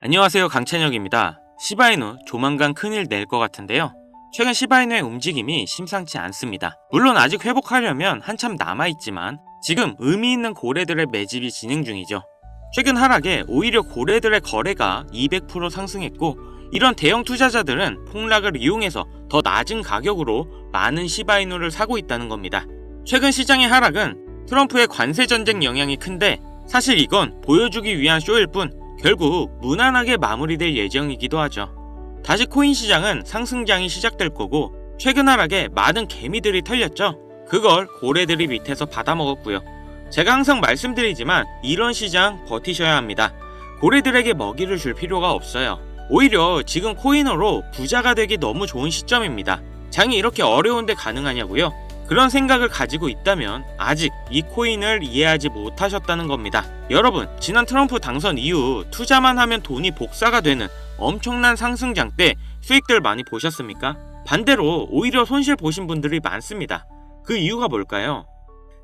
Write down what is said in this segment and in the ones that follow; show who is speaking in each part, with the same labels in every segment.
Speaker 1: 안녕하세요, 강찬혁입니다. 시바이누 조만간 큰일 낼 것 같은데요. 최근 시바이누의 움직임이 심상치 않습니다. 물론 아직 회복하려면 한참 남아있지만 지금 의미 있는 고래들의 매집이 진행 중이죠. 최근 하락에 오히려 고래들의 거래가 200% 상승했고, 이런 대형 투자자들은 폭락을 이용해서 더 낮은 가격으로 많은 시바이누를 사고 있다는 겁니다. 최근 시장의 하락은 트럼프의 관세 전쟁 영향이 큰데, 사실 이건 보여주기 위한 쇼일 뿐 결국 무난하게 마무리될 예정이기도 하죠. 다시 코인 시장은 상승장이 시작될 거고, 최근 하락에 많은 개미들이 털렸죠. 그걸 고래들이 밑에서 받아먹었고요. 제가 항상 말씀드리지만 이런 시장 버티셔야 합니다. 고래들에게 먹이를 줄 필요가 없어요. 오히려 지금 코인으로 부자가 되기 너무 좋은 시점입니다. 장이 이렇게 어려운데 가능하냐고요? 그런 생각을 가지고 있다면 아직 이 코인을 이해하지 못하셨다는 겁니다. 여러분, 지난 트럼프 당선 이후 투자만 하면 돈이 복사가 되는 엄청난 상승장 때 수익들 많이 보셨습니까? 반대로 오히려 손실 보신 분들이 많습니다. 그 이유가 뭘까요?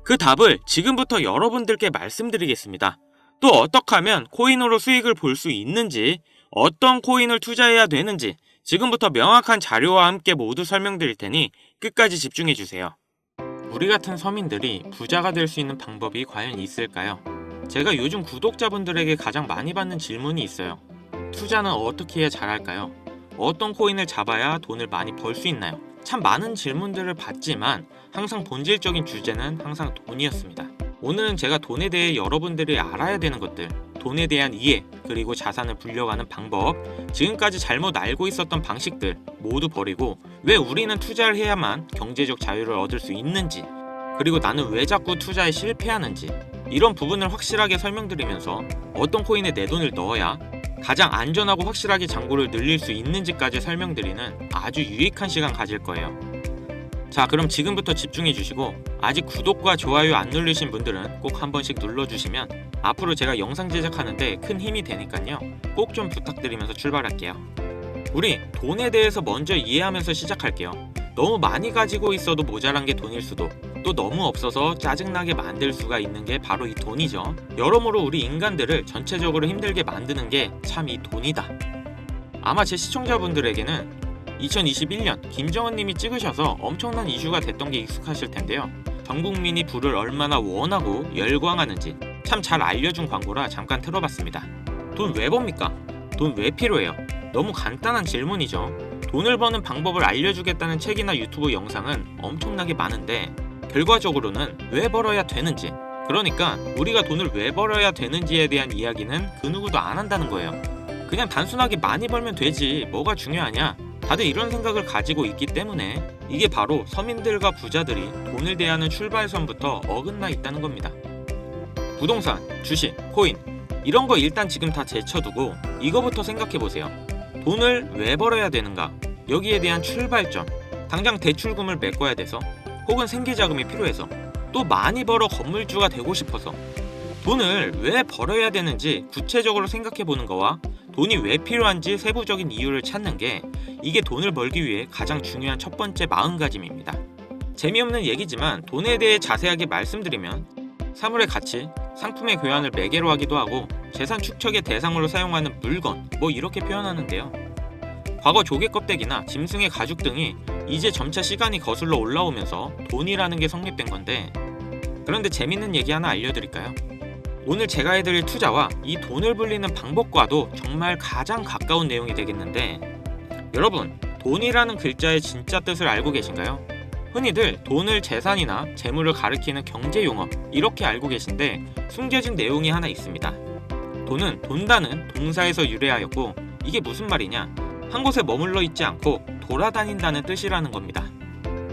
Speaker 1: 그 답을 지금부터 여러분들께 말씀드리겠습니다. 또 어떻게 하면 코인으로 수익을 볼 수 있는지, 어떤 코인을 투자해야 되는지 지금부터 명확한 자료와 함께 모두 설명드릴 테니 끝까지 집중해주세요. 우리 같은 서민들이 부자가 될 수 있는 방법이 과연 있을까요? 제가 요즘 구독자분들에게 가장 많이 받는 질문이 있어요. 투자는 어떻게 해야 잘할까요? 어떤 코인을 잡아야 돈을 많이 벌 수 있나요? 참 많은 질문들을 받지만 항상 본질적인 주제는 항상 돈이었습니다. 오늘은 제가 돈에 대해 여러분들이 알아야 되는 것들, 돈에 대한 이해, 그리고 자산을 불려가는 방법, 지금까지 잘못 알고 있었던 방식들 모두 버리고 왜 우리는 투자를 해야만 경제적 자유를 얻을 수 있는지, 그리고 나는 왜 자꾸 투자에 실패하는지, 이런 부분을 확실하게 설명드리면서 어떤 코인에 내 돈을 넣어야 가장 안전하고 확실하게 잔고를 늘릴 수 있는지까지 설명드리는 아주 유익한 시간 가질 거예요. 자, 그럼 지금부터 집중해 주시고 아직 구독과 좋아요 안 누르신 분들은 꼭 한 번씩 눌러주시면 앞으로 제가 영상 제작하는데 큰 힘이 되니까요. 꼭 좀 부탁드리면서 출발할게요. 우리 돈에 대해서 먼저 이해하면서 시작할게요. 너무 많이 가지고 있어도 모자란 게 돈일 수도, 또 너무 없어서 짜증나게 만들 수가 있는 게 바로 이 돈이죠. 여러모로 우리 인간들을 전체적으로 힘들게 만드는 게 참 이 돈이다. 아마 제 시청자분들에게는 2021년 김정은님이 찍으셔서 엄청난 이슈가 됐던 게 익숙하실 텐데요. 전 국민이 불을 얼마나 원하고 열광하는지 참 잘 알려준 광고라 잠깐 틀어봤습니다. 돈 왜 법니까? 돈 왜 필요해요? 너무 간단한 질문이죠. 돈을 버는 방법을 알려주겠다는 책이나 유튜브 영상은 엄청나게 많은데 결과적으로는 왜 벌어야 되는지, 그러니까 우리가 돈을 왜 벌어야 되는지에 대한 이야기는 그 누구도 안 한다는 거예요. 그냥 단순하게 많이 벌면 되지 뭐가 중요하냐, 다들 이런 생각을 가지고 있기 때문에 이게 바로 서민들과 부자들이 돈을 대하는 출발선부터 어긋나 있다는 겁니다. 부동산, 주식, 코인 이런 거 일단 지금 다 제쳐두고 이거부터 생각해보세요. 돈을 왜 벌어야 되는가? 여기에 대한 출발점, 당장 대출금을 메꿔야 돼서, 혹은 생계자금이 필요해서, 또 많이 벌어 건물주가 되고 싶어서, 돈을 왜 벌어야 되는지 구체적으로 생각해보는 거와 돈이 왜 필요한지 세부적인 이유를 찾는 게, 이게 돈을 벌기 위해 가장 중요한 첫 번째 마음가짐입니다. 재미없는 얘기지만 돈에 대해 자세하게 말씀드리면 사물의 가치, 상품의 교환을 매개로 하기도 하고 재산 축적의 대상으로 사용하는 물건, 뭐 이렇게 표현하는데요. 과거 조개 껍데기나 짐승의 가죽 등이 이제 점차 시간이 거슬러 올라오면서 돈이라는 게 성립된 건데, 그런데 재밌는 얘기 하나 알려드릴까요? 오늘 제가 해드릴 투자와 이 돈을 불리는 방법과도 정말 가장 가까운 내용이 되겠는데, 여러분, 돈이라는 글자의 진짜 뜻을 알고 계신가요? 흔히들 돈을 재산이나 재물을 가리키는 경제용어 이렇게 알고 계신데 숨겨진 내용이 하나 있습니다. 돈은 돈다는 동사에서 유래하였고, 이게 무슨 말이냐? 한 곳에 머물러 있지 않고 돌아다닌다는 뜻이라는 겁니다.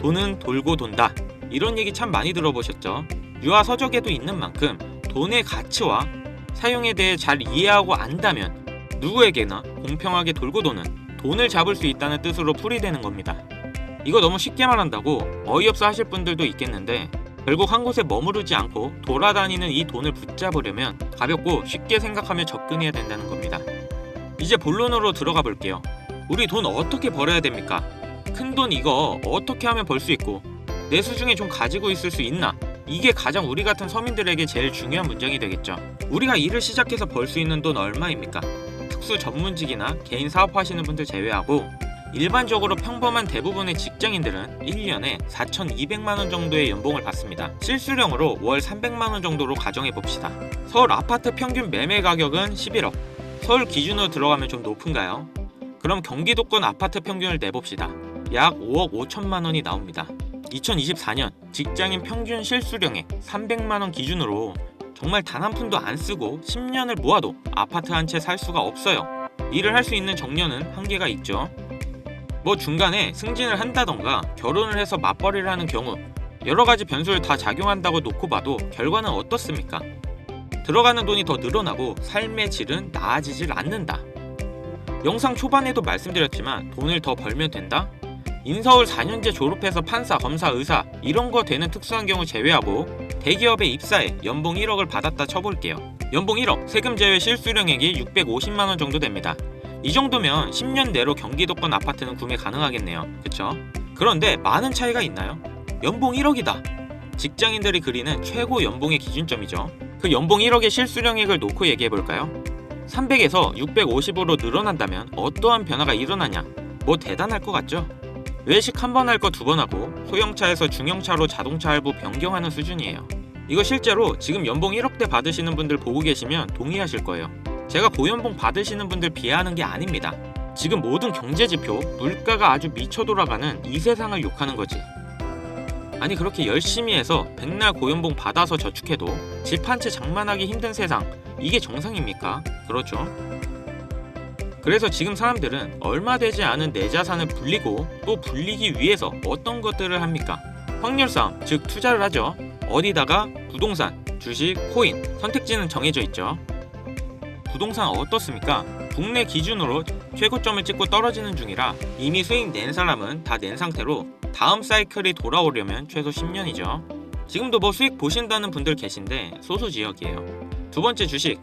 Speaker 1: 돈은 돌고 돈다, 이런 얘기 참 많이 들어보셨죠? 유아 서적에도 있는 만큼 돈의 가치와 사용에 대해 잘 이해하고 안다면 누구에게나 공평하게 돌고 도는 돈을 잡을 수 있다는 뜻으로 풀이되는 겁니다. 이거 너무 쉽게 말한다고 어이없어 하실 분들도 있겠는데, 결국 한 곳에 머무르지 않고 돌아다니는 이 돈을 붙잡으려면 가볍고 쉽게 생각하며 접근해야 된다는 겁니다. 이제 본론으로 들어가 볼게요. 우리 돈 어떻게 벌어야 됩니까? 큰 돈 이거 어떻게 하면 벌 수 있고 내 수중에 좀 가지고 있을 수 있나? 이게 가장 우리 같은 서민들에게 제일 중요한 문제이 되겠죠. 우리가 일을 시작해서 벌 수 있는 돈 얼마입니까? 특수 전문직이나 개인 사업하시는 분들 제외하고 일반적으로 평범한 대부분의 직장인들은 1년에 4,200만원 정도의 연봉을 받습니다. 실수령으로 월 300만원 정도로 가정해봅시다. 서울 아파트 평균 매매 가격은 11억. 서울 기준으로 들어가면 좀 높은가요? 그럼 경기도권 아파트 평균을 내봅시다. 약 5억 5천만원이 나옵니다. 2024년 직장인 평균 실수령액 300만원 기준으로 정말 단 한 푼도 안 쓰고 10년을 모아도 아파트 한 채 살 수가 없어요. 일을 할 수 있는 정년은 한계가 있죠. 뭐 중간에 승진을 한다던가 결혼을 해서 맞벌이를 하는 경우 여러가지 변수를 다 작용한다고 놓고 봐도 결과는 어떻습니까? 들어가는 돈이 더 늘어나고 삶의 질은 나아지질 않는다. 영상 초반에도 말씀드렸지만 돈을 더 벌면 된다? 인서울 4년제 졸업해서 판사, 검사, 의사 이런 거 되는 특수한 경우 제외하고 대기업에 입사해 연봉 1억을 받았다 쳐볼게요. 연봉 1억, 세금 제외 실수령액이 650만원 정도 됩니다. 이 정도면 10년 내로 경기도권 아파트는 구매 가능하겠네요. 그쵸? 그런데 많은 차이가 있나요? 연봉 1억이다. 직장인들이 그리는 최고 연봉의 기준점이죠. 그 연봉 1억의 실수령액을 놓고 얘기해볼까요? 300에서 650으로 늘어난다면 어떠한 변화가 일어나냐? 뭐 대단할 것 같죠? 외식 한 번 할 거 두 번 하고 소형차에서 중형차로 자동차 할부 변경하는 수준이에요. 이거 실제로 지금 연봉 1억대 받으시는 분들 보고 계시면 동의하실 거예요. 제가 고연봉 받으시는 분들 비하하는 게 아닙니다. 지금 모든 경제지표, 물가가 아주 미쳐 돌아가는 이 세상을 욕하는 거지. 아니 그렇게 열심히 해서 백날 고연봉 받아서 저축해도 집 한 채 장만하기 힘든 세상, 이게 정상입니까? 그렇죠. 그래서 지금 사람들은 얼마 되지 않은 내 자산을 불리고 또 불리기 위해서 어떤 것들을 합니까? 확률 싸움, 즉 투자를 하죠. 어디다가? 부동산, 주식, 코인, 선택지는 정해져 있죠. 부동산 어떻습니까? 국내 기준으로 최고점을 찍고 떨어지는 중이라 이미 수익 낸 사람은 다 낸 상태로 다음 사이클이 돌아오려면 최소 10년이죠. 지금도 뭐 수익 보신다는 분들 계신데 소수지역이에요. 두 번째 주식.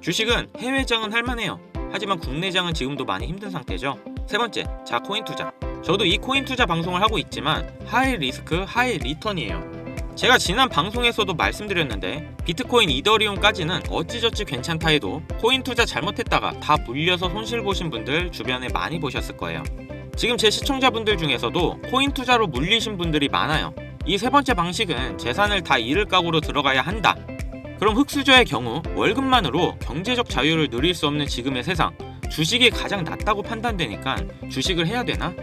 Speaker 1: 주식은 해외장은 할만해요. 하지만 국내장은 지금도 많이 힘든 상태죠. 세 번째, 자 코인 투자. 저도 이 코인 투자 방송을 하고 있지만 하이 리스크, 하이 리턴이에요. 제가 지난 방송에서도 말씀드렸는데 비트코인, 이더리움까지는 어찌저찌 괜찮다 해도 코인 투자 잘못했다가 다 물려서 손실 보신 분들 주변에 많이 보셨을 거예요. 지금 제 시청자분들 중에서도 코인 투자로 물리신 분들이 많아요. 이 세 번째 방식은 재산을 다 잃을 각오로 들어가야 한다. 그럼 흑수저의 경우 월급만으로 경제적 자유를 누릴 수 없는 지금의 세상, 주식이 가장 낫다고 판단되니까 주식을 해야 되나?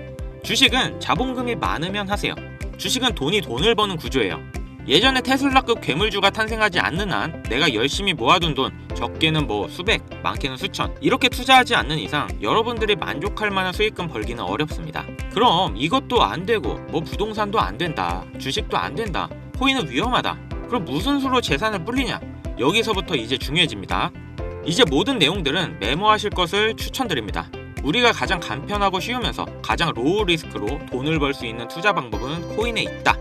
Speaker 1: 주식은 자본금이 많으면 하세요. 주식은 돈이 돈을 버는 구조예요. 예전에 테슬라급 괴물주가 탄생하지 않는 한 내가 열심히 모아둔 돈, 적게는 뭐 수백, 많게는 수천, 이렇게 투자하지 않는 이상 여러분들이 만족할 만한 수익금 벌기는 어렵습니다. 그럼 이것도 안 되고 뭐 부동산도 안 된다, 주식도 안 된다, 코인은 위험하다, 그럼 무슨 수로 재산을 불리냐? 여기서부터 이제 중요해집니다. 이제 모든 내용들은 메모하실 것을 추천드립니다. 우리가 가장 간편하고 쉬우면서 가장 로우 리스크로 돈을 벌 수 있는 투자 방법은 코인에 있다.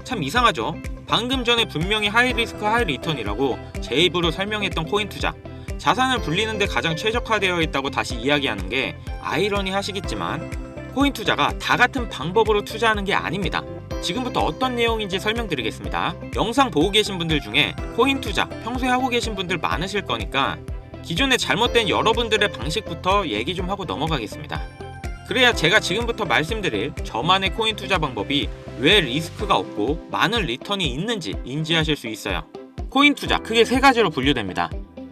Speaker 1: 참 이상하죠? 방금 전에 분명히 하이 리스크 하이 리턴이라고 제 입으로 설명했던 코인 투자, 자산을 불리는데 가장 최적화되어 있다고 다시 이야기하는 게 아이러니 하시겠지만 코인 투자가 다 같은 방법으로 투자하는 게 아닙니다. 지금부터 어떤 내용인지 설명드리겠습니다. 영상 보고 계신 분들 중에 코인 투자 평소에 하고 계신 분들 많으실 거니까 기존에 잘못된 여러분들의 방식부터 얘기 좀 하고 넘어가겠습니다. 그래야 제가 지금부터 말씀드릴 저만의 코인 투자 방법이 왜 리스크가 없고 많은 리턴이 있는지 인지하실 수 있어요. 코인 투자 크게 세 가지로 분류됩니다.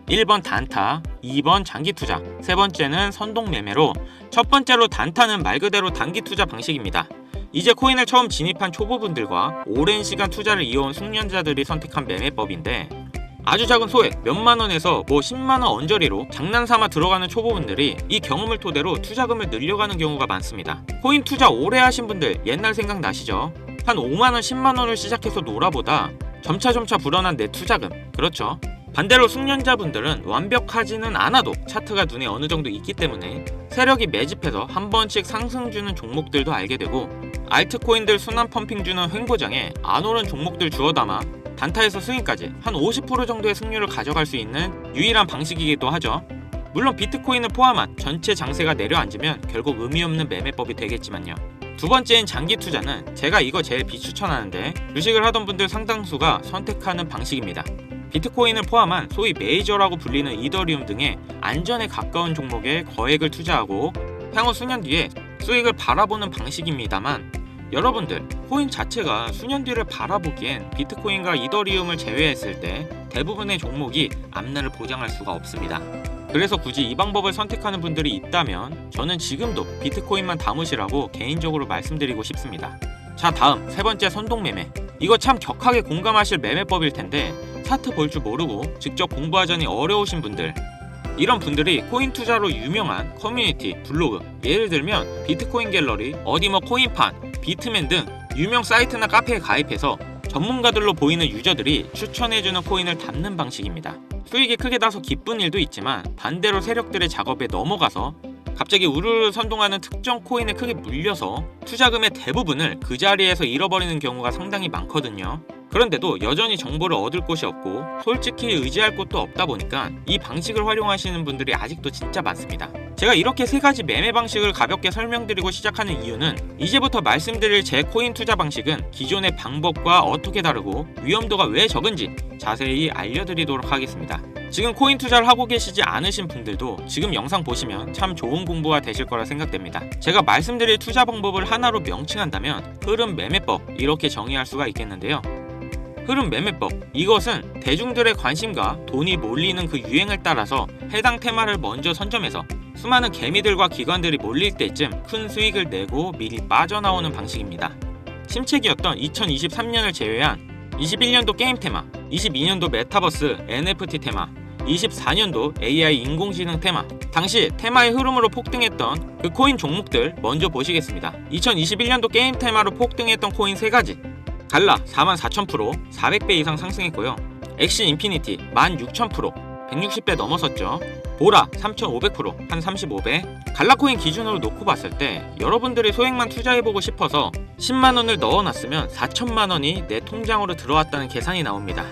Speaker 1: 1번 단타, 2번 장기 투자, 세 번째는 선동 매매로, 첫 번째로 단타는 말 그대로 단기 투자 방식입니다. 이제 코인을 처음 진입한 초보분들과 오랜 시간 투자를 이어온 숙련자들이 선택한 매매법인데 아주 작은 소액 몇만원에서 뭐 10만원 언저리로 장난삼아 들어가는 초보분들이 이 경험을 토대로 투자금을 늘려가는 경우가 많습니다. 코인 투자 오래 하신 분들 옛날 생각나시죠? 한 5만원 10만원을 시작해서 놀아보다 점차 불어난 내 투자금, 그렇죠? 반대로 숙련자분들은 완벽하지는 않아도 차트가 눈에 어느 정도 있기 때문에 세력이 매집해서 한 번씩 상승 주는 종목들도 알게 되고 알트코인들 순환 펌핑 주는 횡보장에 안 오른 종목들 주워 담아 단타에서 스윙까지 한 50% 정도의 승률을 가져갈 수 있는 유일한 방식이기도 하죠. 물론 비트코인을 포함한 전체 장세가 내려앉으면 결국 의미 없는 매매법이 되겠지만요. 두 번째인 장기 투자는 제가 이거 제일 비추천하는데 주식을 하던 분들 상당수가 선택하는 방식입니다. 비트코인을 포함한 소위 메이저라고 불리는 이더리움 등의 안전에 가까운 종목에 거액을 투자하고 향후 수년 뒤에 수익을 바라보는 방식입니다만, 여러분들, 코인 자체가 수년 뒤를 바라보기엔 비트코인과 이더리움을 제외했을 때 대부분의 종목이 앞날을 보장할 수가 없습니다. 그래서 굳이 이 방법을 선택하는 분들이 있다면 저는 지금도 비트코인만 담으시라고 개인적으로 말씀드리고 싶습니다. 자, 다음 세 번째 선동매매. 이거 참 격하게 공감하실 매매법일 텐데 차트 볼 줄 모르고 직접 공부하자니 어려우신 분들, 이런 분들이 코인 투자로 유명한 커뮤니티, 블로그, 예를 들면 비트코인 갤러리, 어디 뭐 코인판, 비트맨 등 유명 사이트나 카페에 가입해서 전문가들로 보이는 유저들이 추천해주는 코인을 담는 방식입니다. 수익이 크게 나서 기쁜 일도 있지만 반대로 세력들의 작업에 넘어가서 갑자기 우르르 선동하는 특정 코인에 크게 물려서 투자금의 대부분을 그 자리에서 잃어버리는 경우가 상당히 많거든요. 그런데도 여전히 정보를 얻을 곳이 없고 솔직히 의지할 곳도 없다 보니까 이 방식을 활용하시는 분들이 아직도 진짜 많습니다. 제가 이렇게 세 가지 매매 방식을 가볍게 설명드리고 시작하는 이유는 이제부터 말씀드릴 제 코인 투자 방식은 기존의 방법과 어떻게 다르고 위험도가 왜 적은지 자세히 알려드리도록 하겠습니다. 지금 코인 투자를 하고 계시지 않으신 분들도 지금 영상 보시면 참 좋은 공부가 되실 거라 생각됩니다. 제가 말씀드릴 투자 방법을 하나로 명칭한다면 흐름 매매법, 이렇게 정의할 수가 있겠는데요. 흐름 매매법, 이것은 대중들의 관심과 돈이 몰리는 그 유행을 따라서 해당 테마를 먼저 선점해서 수많은 개미들과 기관들이 몰릴 때쯤 큰 수익을 내고 미리 빠져나오는 방식입니다. 침체기였던 2023년을 제외한 21년도 게임 테마, 22년도 메타버스, NFT 테마, 24년도 AI 인공지능 테마, 당시 테마의 흐름으로 폭등했던 그 코인 종목들 먼저 보시겠습니다. 2021년도 게임 테마로 폭등했던 코인 3가지. 갈라 44,000%, 400배 이상 상승했고요. 엑시 인피니티 16,000%, 160배 넘어섰죠. 보라 3,500%, 한 35배. 갈라코인 기준으로 놓고 봤을 때 여러분들이 소액만 투자해보고 싶어서 10만원을 넣어놨으면 4천만원이 내 통장으로 들어왔다는 계산이 나옵니다.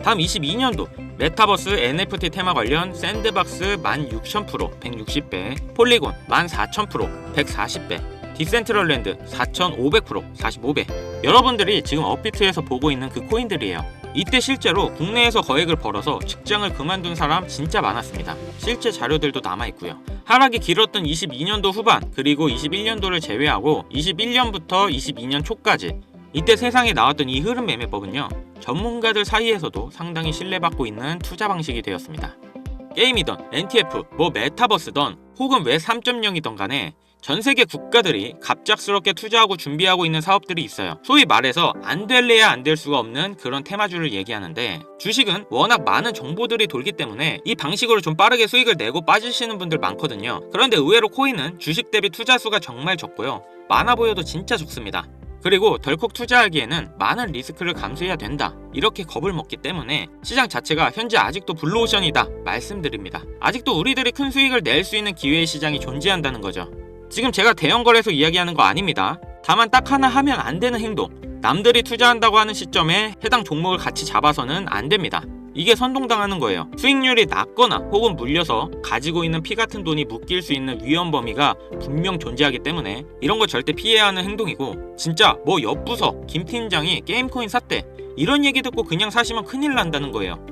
Speaker 1: 다음 22년도 메타버스 NFT 테마 관련 샌드박스 16,000%, 160배, 폴리곤 14,000%, 140배, 디센트럴랜드 4,500%, 45배. 여러분들이 지금 업비트에서 보고 있는 그 코인들이에요. 이때 실제로 국내에서 거액을 벌어서 직장을 그만둔 사람 진짜 많았습니다. 실제 자료들도 남아있고요. 하락이 길었던 22년도 후반, 그리고 21년도를 제외하고 21년부터 22년 초까지 이때 세상에 나왔던 이 흐름 매매법은요, 전문가들 사이에서도 상당히 신뢰받고 있는 투자 방식이 되었습니다. 게임이던 NTF, 메타버스던 혹은 웹 3.0이던 간에 전 세계 국가들이 갑작스럽게 투자하고 준비하고 있는 사업들이 있어요. 소위 말해서 안 될래야 안 될 수가 없는 그런 테마주를 얘기하는데, 주식은 워낙 많은 정보들이 돌기 때문에 이 방식으로 좀 빠르게 수익을 내고 빠지시는 분들 많거든요. 그런데 의외로 코인은 주식 대비 투자 수가 정말 적고요. 많아 보여도 진짜 적습니다. 그리고 덜컥 투자하기에는 많은 리스크를 감수해야 된다, 이렇게 겁을 먹기 때문에 시장 자체가 현재 아직도 블루오션이다 말씀드립니다. 아직도 우리들이 큰 수익을 낼 수 있는 기회의 시장이 존재한다는 거죠. 지금 제가 대형 거래소 이야기하는 거 아닙니다. 다만 딱 하나 하면 안 되는 행동, 남들이 투자한다고 하는 시점에 해당 종목을 같이 잡아서는 안 됩니다. 이게 선동당하는 거예요. 수익률이 낮거나 혹은 물려서 가지고 있는 피 같은 돈이 묶일 수 있는 위험 범위가 분명 존재하기 때문에 이런 거 절대 피해야 하는 행동이고, 진짜 옆부서 김 팀장이 게임코인 샀대, 이런 얘기 듣고 그냥 사시면 큰일 난다는 거예요.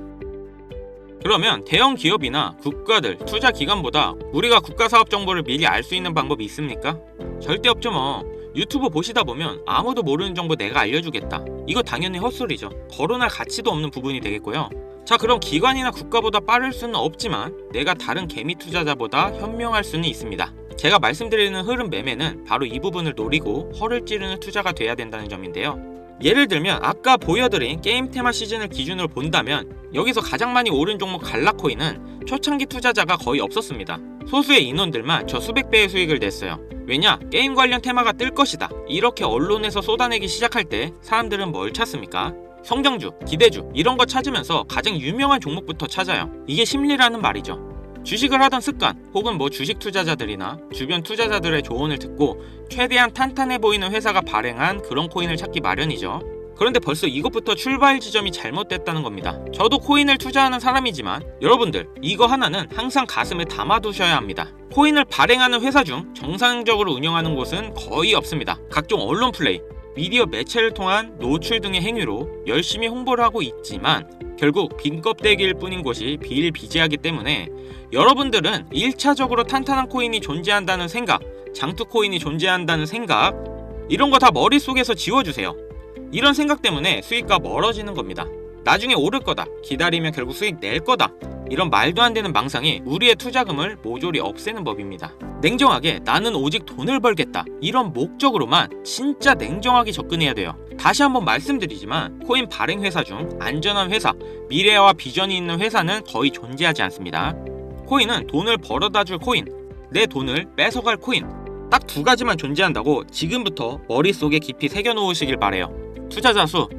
Speaker 1: 그러면 대형 기업이나 국가들, 투자 기관보다 우리가 국가 사업 정보를 미리 알 수 있는 방법이 있습니까? 절대 없죠 뭐. 유튜브 보시다 보면 아무도 모르는 정보 내가 알려주겠다, 이거 당연히 헛소리죠. 거론할 가치도 없는 부분이 되겠고요. 자, 그럼 기관이나 국가보다 빠를 수는 없지만 내가 다른 개미 투자자보다 현명할 수는 있습니다. 제가 말씀드리는 흐름 매매는 바로 이 부분을 노리고 허를 찌르는 투자가 돼야 된다는 점인데요. 예를 들면 아까 보여드린 게임 테마 시즌을 기준으로 본다면 여기서 가장 많이 오른 종목 갈라코인은 초창기 투자자가 거의 없었습니다. 소수의 인원들만 저 수백 배의 수익을 냈어요. 왜냐? 게임 관련 테마가 뜰 것이다, 이렇게 언론에서 쏟아내기 시작할 때 사람들은 뭘 찾습니까? 성장주, 기대주, 이런 거 찾으면서 가장 유명한 종목부터 찾아요. 이게 심리라는 말이죠. 주식을 하던 습관 혹은 주식 투자자들이나 주변 투자자들의 조언을 듣고 최대한 탄탄해 보이는 회사가 발행한 그런 코인을 찾기 마련이죠. 그런데 벌써 이것부터 출발 지점이 잘못됐다는 겁니다. 저도 코인을 투자하는 사람이지만 여러분들, 이거 하나는 항상 가슴에 담아두셔야 합니다. 코인을 발행하는 회사 중 정상적으로 운영하는 곳은 거의 없습니다. 각종 언론 플레이, 미디어 매체를 통한 노출 등의 행위로 열심히 홍보를 하고 있지만 결국 빈 껍데기일 뿐인 것이 비일비재하기 때문에 여러분들은 1차적으로 탄탄한 코인이 존재한다는 생각, 장투 코인이 존재한다는 생각, 이런 거 다 머릿속에서 지워주세요. 이런 생각 때문에 수익과 멀어지는 겁니다. 나중에 오를 거다, 기다리면 결국 수익 낼 거다, 이런 말도 안 되는 망상이 우리의 투자금을 모조리 없애는 법입니다. 냉정하게 나는 오직 돈을 벌겠다, 이런 목적으로만 진짜 냉정하게 접근해야 돼요. 다시 한번 말씀드리지만 코인 발행 회사 중 안전한 회사, 미래와 비전이 있는 회사는 거의 존재하지 않습니다. 코인은 돈을 벌어다 줄 코인, 내 돈을 뺏어갈 코인, 딱 두 가지만 존재한다고 지금부터 머릿속에 깊이 새겨놓으시길 바래요. 투자자 수,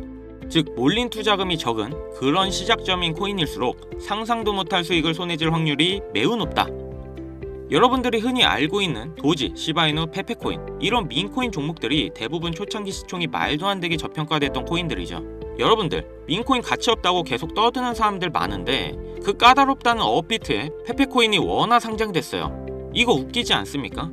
Speaker 1: 즉 몰린 투자금이 적은 그런 시작점인 코인일수록 상상도 못할 수익을 손해질 확률이 매우 높다. 여러분들이 흔히 알고 있는 도지, 시바이누, 페페코인, 이런 민코인 종목들이 대부분 초창기 시총이 말도 안 되게 저평가됐던 코인들이죠. 여러분들 민코인 가치 없다고 계속 떠드는 사람들 많은데 그 까다롭다는 업비트에 페페코인이 워낙 상장됐어요. 이거 웃기지 않습니까?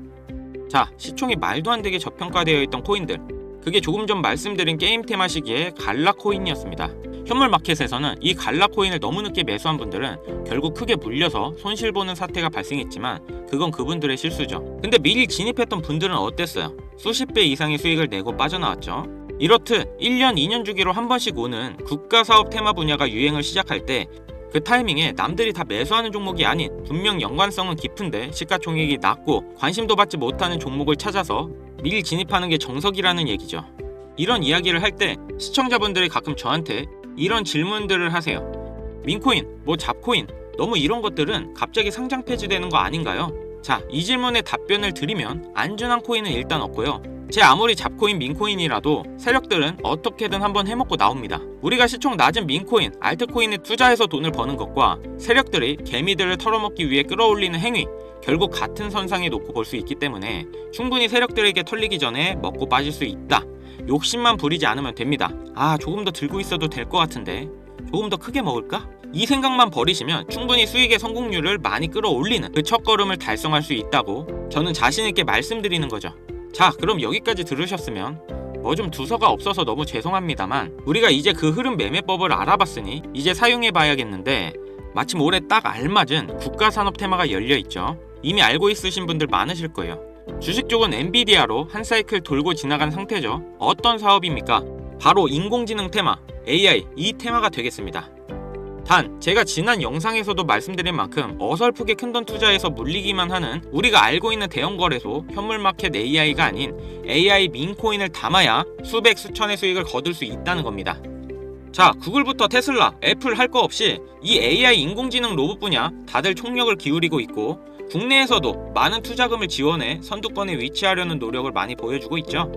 Speaker 1: 자, 시총이 말도 안 되게 저평가되어 있던 코인들, 그게 조금 전 말씀드린 게임 테마 시기에 갈라코인이었습니다. 현물 마켓에서는 이 갈라코인을 너무 늦게 매수한 분들은 결국 크게 물려서 손실보는 사태가 발생했지만 그건 그분들의 실수죠. 근데 미리 진입했던 분들은 어땠어요? 수십 배 이상의 수익을 내고 빠져나왔죠. 이렇듯 1년, 2년 주기로 한 번씩 오는 국가사업 테마 분야가 유행을 시작할 때 그 타이밍에 남들이 다 매수하는 종목이 아닌 분명 연관성은 깊은데 시가총액이 낮고 관심도 받지 못하는 종목을 찾아서 미리 진입하는 게 정석이라는 얘기죠. 이런 이야기를 할 때 시청자분들이 가끔 저한테 이런 질문들을 하세요. 민코인, 뭐 잡코인, 너무 이런 것들은 갑자기 상장 폐지되는 거 아닌가요? 자, 이 질문에 답변을 드리면 안전한 코인은 일단 없고요. 제 아무리 잡코인, 민코인이라도 세력들은 어떻게든 한번 해먹고 나옵니다. 우리가 시총 낮은 민코인, 알트코인에 투자해서 돈을 버는 것과 세력들이 개미들을 털어먹기 위해 끌어올리는 행위, 결국 같은 선상에 놓고 볼 수 있기 때문에 충분히 세력들에게 털리기 전에 먹고 빠질 수 있다. 욕심만 부리지 않으면 됩니다. 아, 조금 더 들고 있어도 될 것 같은데 조금 더 크게 먹을까? 이 생각만 버리시면 충분히 수익의 성공률을 많이 끌어올리는 그 첫걸음을 달성할 수 있다고 저는 자신있게 말씀드리는 거죠. 자, 그럼 여기까지 들으셨으면 뭐 좀 두서가 없어서 너무 죄송합니다만 우리가 이제 그 흐름 매매법을 알아봤으니 이제 사용해봐야겠는데 마침 올해 딱 알맞은 국가산업 테마가 열려있죠. 이미 알고 있으신 분들 많으실 거예요. 주식 쪽은 엔비디아로 한 사이클 돌고 지나간 상태죠. 어떤 사업입니까? 바로 인공지능 테마, AI, 이 테마가 되겠습니다. 단, 제가 지난 영상에서도 말씀드린 만큼 어설프게 큰돈 투자에서 물리기만 하는 우리가 알고 있는 대형 거래소, 현물마켓 AI가 아닌 AI 민코인을 담아야 수백 수천의 수익을 거둘 수 있다는 겁니다. 자, 구글부터 테슬라, 애플 할 거 없이 이 AI 인공지능 로봇 분야 다들 총력을 기울이고 있고 국내에서도 많은 투자금을 지원해 선두권에 위치하려는 노력을 많이 보여주고 있죠.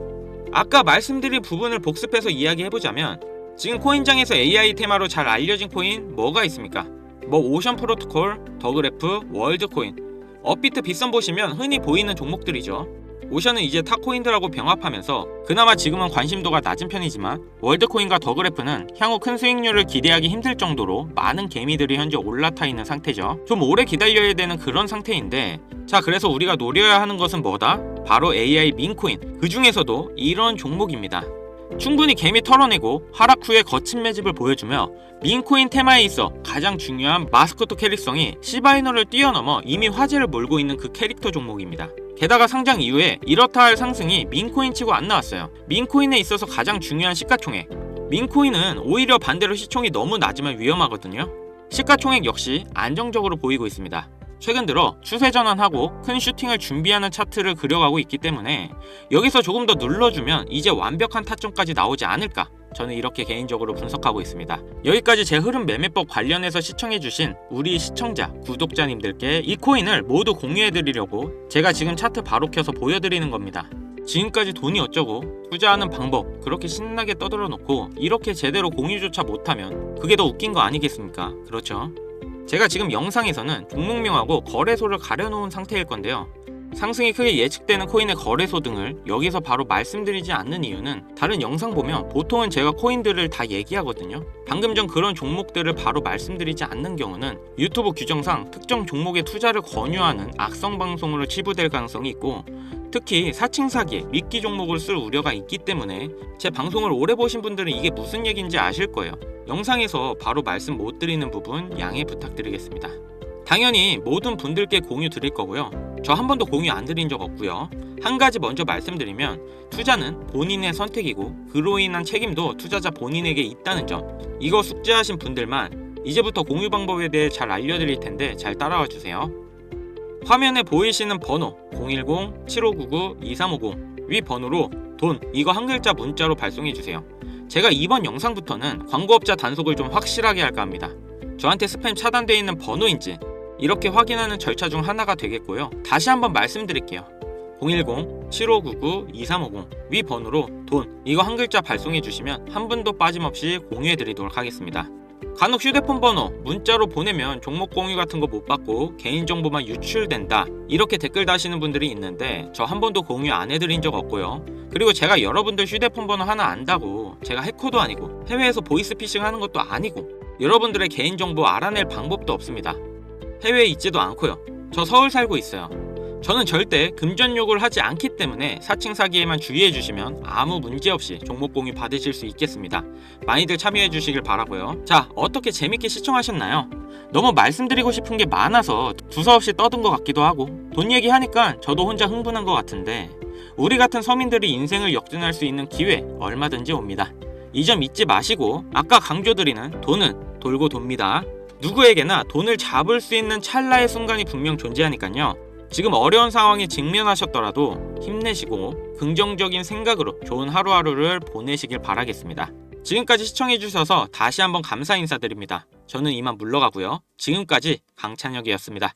Speaker 1: 아까 말씀드린 부분을 복습해서 이야기해보자면 지금 코인장에서 AI 테마로 잘 알려진 코인 뭐가 있습니까? 뭐 오션 프로토콜, 더그래프, 월드코인, 업비트, 빗썸 보시면 흔히 보이는 종목들이죠. 오션은 이제 타 코인들하고 병합하면서 그나마 지금은 관심도가 낮은 편이지만 월드코인과 더그래프는 향후 큰 수익률을 기대하기 힘들 정도로 많은 개미들이 현재 올라타 있는 상태죠. 좀 오래 기다려야 되는 그런 상태인데 자, 그래서 우리가 노려야 하는 것은 뭐다? 바로 AI 민코인, 그 중에서도 이런 종목입니다. 충분히 개미 털어내고 하락 후에 거친 매집을 보여주며 민코인 테마에 있어 가장 중요한 마스코트 캐릭성이 시바이너를 뛰어넘어 이미 화제를 몰고 있는 그 캐릭터 종목입니다. 게다가 상장 이후에 이렇다 할 상승이 민코인 치고 안 나왔어요. 민코인에 있어서 가장 중요한 시가총액, 민코인은 오히려 반대로 시총이 너무 낮으면 위험하거든요. 시가총액 역시 안정적으로 보이고 있습니다. 최근 들어 추세 전환하고 큰 슈팅을 준비하는 차트를 그려가고 있기 때문에 여기서 조금 더 눌러주면 이제 완벽한 타점까지 나오지 않을까, 저는 이렇게 개인적으로 분석하고 있습니다. 여기까지 제 흐름 매매법 관련해서 시청해주신 우리 시청자, 구독자님들께 이 코인을 모두 공유해드리려고 제가 지금 차트 바로 켜서 보여드리는 겁니다. 지금까지 돈이 어쩌고 투자하는 방법 그렇게 신나게 떠들어 놓고 이렇게 제대로 공유조차 못하면 그게 더 웃긴 거 아니겠습니까? 그렇죠? 제가 지금 영상에서는 종목명하고 거래소를 가려놓은 상태일 건데요. 상승이 크게 예측되는 코인의 거래소 등을 여기서 바로 말씀드리지 않는 이유는 다른 영상 보면 보통은 제가 코인들을 다 얘기하거든요. 방금 전 그런 종목들을 바로 말씀드리지 않는 경우는 유튜브 규정상 특정 종목에 투자를 권유하는 악성 방송으로 치부될 가능성이 있고 특히 사칭 사기에 미끼 종목을 쓸 우려가 있기 때문에 제 방송을 오래 보신 분들은 이게 무슨 얘기인지 아실 거예요. 영상에서 바로 말씀 못 드리는 부분 양해 부탁드리겠습니다. 당연히 모든 분들께 공유 드릴 거고요. 저 한 번도 공유 안 드린 적 없고요. 한 가지 먼저 말씀드리면 투자는 본인의 선택이고 그로 인한 책임도 투자자 본인에게 있다는 점, 이거 숙지하신 분들만 이제부터 공유 방법에 대해 잘 알려드릴 텐데 잘 따라와 주세요. 화면에 보이시는 번호 010-7599-2350 위 번호로 돈, 이거 한 글자 문자로 발송해 주세요. 제가 이번 영상부터는 광고업자 단속을 좀 확실하게 할까 합니다. 저한테 스팸 차단되어 있는 번호인지 이렇게 확인하는 절차 중 하나가 되겠고요. 다시 한번 말씀드릴게요. 010-7599-2350 위 번호로 돈, 이거 한 글자 발송해 주시면 한 분도 빠짐없이 공유해 드리도록 하겠습니다. 간혹 휴대폰 번호 문자로 보내면 종목 공유 같은 거 못 받고 개인정보만 유출된다, 이렇게 댓글 다시는 분들이 있는데 저 한 번도 공유 안 해드린 적 없고요. 그리고 제가 여러분들 휴대폰 번호 하나 안다고 제가 해커도 아니고 해외에서 보이스피싱 하는 것도 아니고 여러분들의 개인정보 알아낼 방법도 없습니다. 해외에 있지도 않고요. 저 서울 살고 있어요. 저는 절대 금전욕을 하지 않기 때문에 사칭 사기에만 주의해 주시면 아무 문제 없이 종목 공유 받으실 수 있겠습니다. 많이들 참여해 주시길 바라고요. 자, 어떻게 재밌게 시청하셨나요? 너무 말씀드리고 싶은 게 많아서 두서없이 떠든 것 같기도 하고 돈 얘기하니까 저도 혼자 흥분한 것 같은데 우리 같은 서민들이 인생을 역전할 수 있는 기회 얼마든지 옵니다. 이 점 잊지 마시고 아까 강조드리는 돈은 돌고 돕니다. 누구에게나 돈을 잡을 수 있는 찰나의 순간이 분명 존재하니까요. 지금 어려운 상황에 직면하셨더라도 힘내시고 긍정적인 생각으로 좋은 하루하루를 보내시길 바라겠습니다. 지금까지 시청해주셔서 다시 한번 감사 인사드립니다. 저는 이만 물러가고요. 지금까지 강찬혁이었습니다.